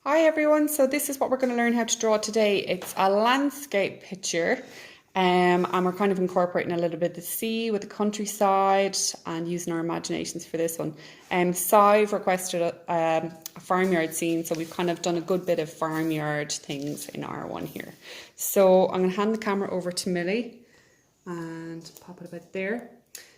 Hi everyone, so this is what we're going to learn how to draw today. It's a landscape picture and we're kind of incorporating a little bit of the sea with the countryside and using our imaginations for this one. Sive requested a farmyard scene, so we've kind of done a good bit of farmyard things in our one here. So I'm going to hand the camera over to Millie and pop it about there.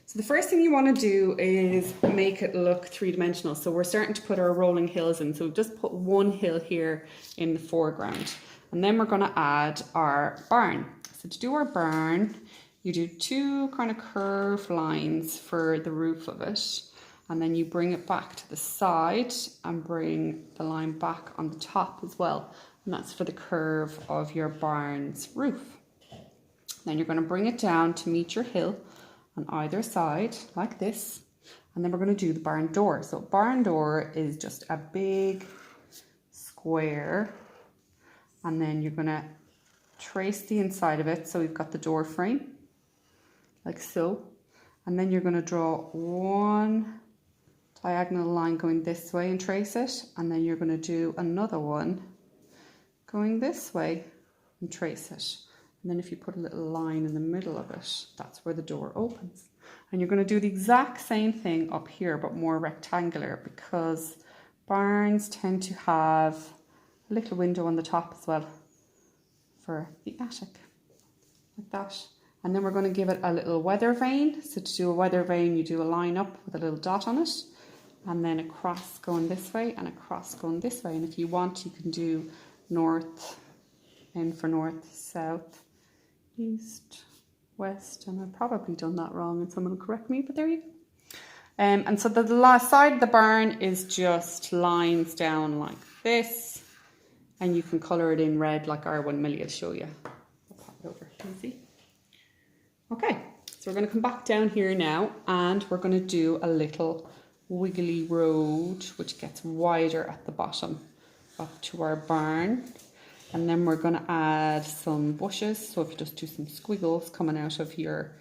So the first thing you want to do is make it look three-dimensional. So we're starting to put our rolling hills in. So we've just put one hill here in the foreground. And then we're going to add our barn. So to do our barn, you do two kind of curved lines for the roof of it. And then you bring it back to the side and bring the line back on the top as well. And that's for the curve of your barn's roof. Then you're going to bring it down to meet your hill on either side like this, and then we're going to do the barn door. So barn door is just a big square, and then you're going to trace the inside of it. So we've got the door frame like so, and then you're going to draw one diagonal line going this way and trace it, and then you're going to do another one going this way and trace it. And then if you put a little line in the middle of it, that's where the door opens. And you're going to do the exact same thing up here, but more rectangular, because barns tend to have a little window on the top as well for the attic, like that. And then we're going to give it a little weather vane. So to do a weather vane, you do a line up with a little dot on it, and then a cross going this way and a cross going this way. And if you want, you can do north, in for north, south, east, west, and I've probably done that wrong and someone will correct me, but there you go. And so the last side of the barn is just lines down like this, and you can colour it in red like our one Millie will show you. I'll pop it over, easy. Okay, so we're going to come back down here now, and we're going to do a little wiggly road which gets wider at the bottom up to our barn. And then we're going to add some bushes. So if you just do some squiggles coming out of your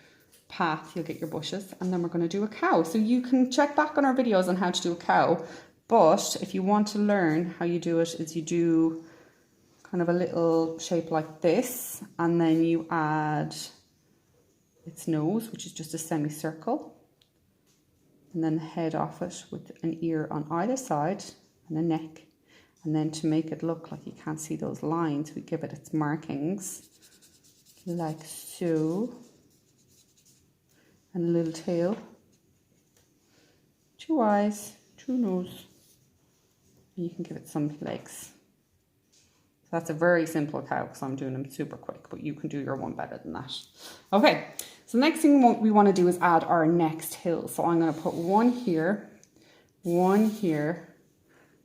path, you'll get your bushes. And then we're going to do a cow. So you can check back on our videos on how to do a cow. But if you want to learn how you do it, is you do kind of a little shape like this. And then you add its nose, which is just a semicircle. And then the head off it with an ear on either side and a neck. And then to make it look like you can't see those lines, we give it its markings, like so. And a little tail, two eyes, two nose, and you can give it some legs. So that's a very simple cow, because I'm doing them super quick, but you can do your one better than that. Okay, so the next thing we want to do is add our next hill. So I'm going to put one here,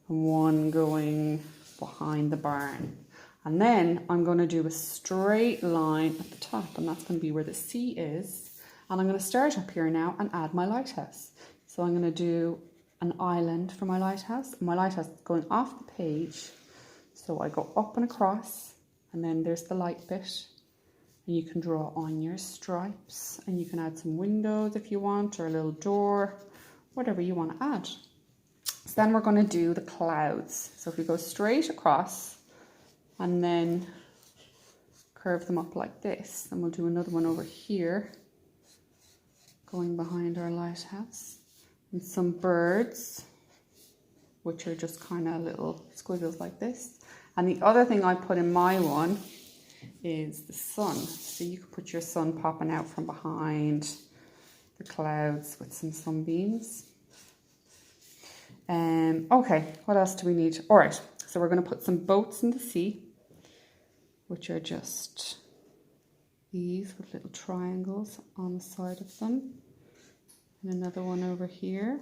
and one going behind the barn. And then I'm going to do a straight line at the top, and that's going to be where the sea is. And I'm going to start up here now and add my lighthouse. So I'm going to do an island for my lighthouse. My lighthouse is going off the page. So I go up and across, and then there's the light bit. And you can draw on your stripes, and you can add some windows if you want, or a little door, whatever you want to add. So then we're going to do the clouds. So if we go straight across and then curve them up like this, then we'll do another one over here going behind our lighthouse, and some birds, which are just kind of little squiggles like this. And the other thing I put in my one is the sun. So you can put your sun popping out from behind the clouds with some sunbeams. Okay, what else do we need? All right, so we're going to put some boats in the sea, which are just these with little triangles on the side of them. And another one over here.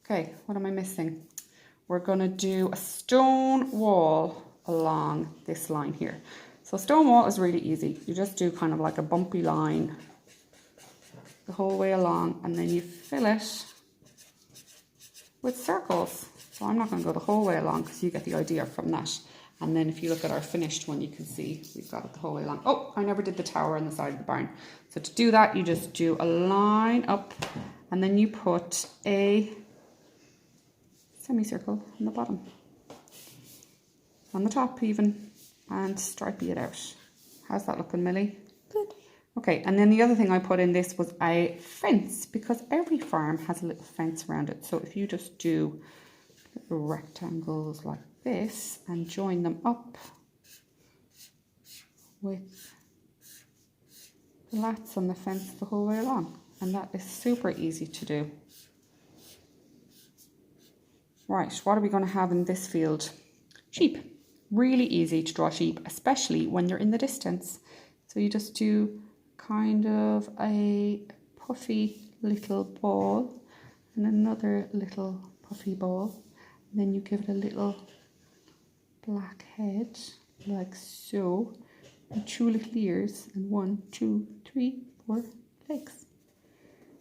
Okay, what am I missing? We're going to do a stone wall along this line here. So stone wall is really easy. You just do kind of like a bumpy line the whole way along, and then you fill it with circles. So I'm not going to go the whole way along, because you get the idea from that. And then if you look at our finished one, you can see we've got it the whole way along. Oh, I never did the tower on the side of the barn. So to do that, you just do a line up, and then you put a semicircle on the bottom, on the top even, and stripey it out. How's that looking, Millie? Good. Okay, and then the other thing I put in this was a fence, because every farm has a little fence around it. So if you just do little rectangles like this and join them up with the lats on the fence the whole way along, and that is super easy to do. Right, what are we going to have in this field? Sheep. Really easy to draw sheep, especially when they're in the distance. So you just do kind of a puffy little ball and another little puffy ball. And then you give it a little black head, like so, and 2 little ears, and 1, 2, 3, 4 legs.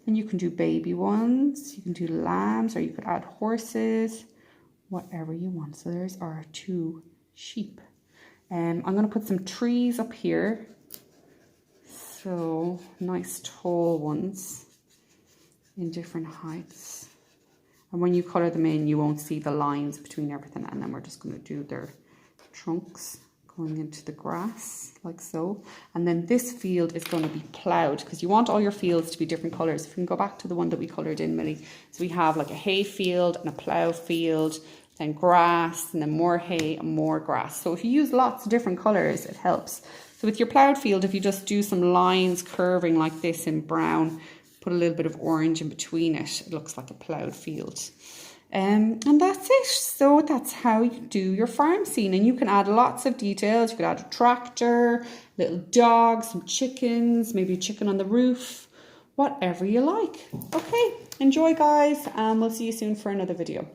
And you can do baby ones, you can do lambs, or you could add horses, whatever you want. So there's our 2 sheep. I'm going to put some trees up here. So nice tall ones in different heights. And when you colour them in, you won't see the lines between everything. And then we're just going to do their trunks going into the grass, like so. And then this field is going to be ploughed, because you want all your fields to be different colours. If we can go back to the one that we coloured in, Millie. So we have like a hay field and a plough field, then grass, and then more hay and more grass. So if you use lots of different colours, it helps. So with your ploughed field, if you just do some lines curving like this in brown, put a little bit of orange in between it, it looks like a ploughed field. And that's it. So that's how you do your farm scene. And you can add lots of details. You could add a tractor, little dogs, some chickens, maybe a chicken on the roof, whatever you like. Okay, enjoy guys, and we'll see you soon for another video.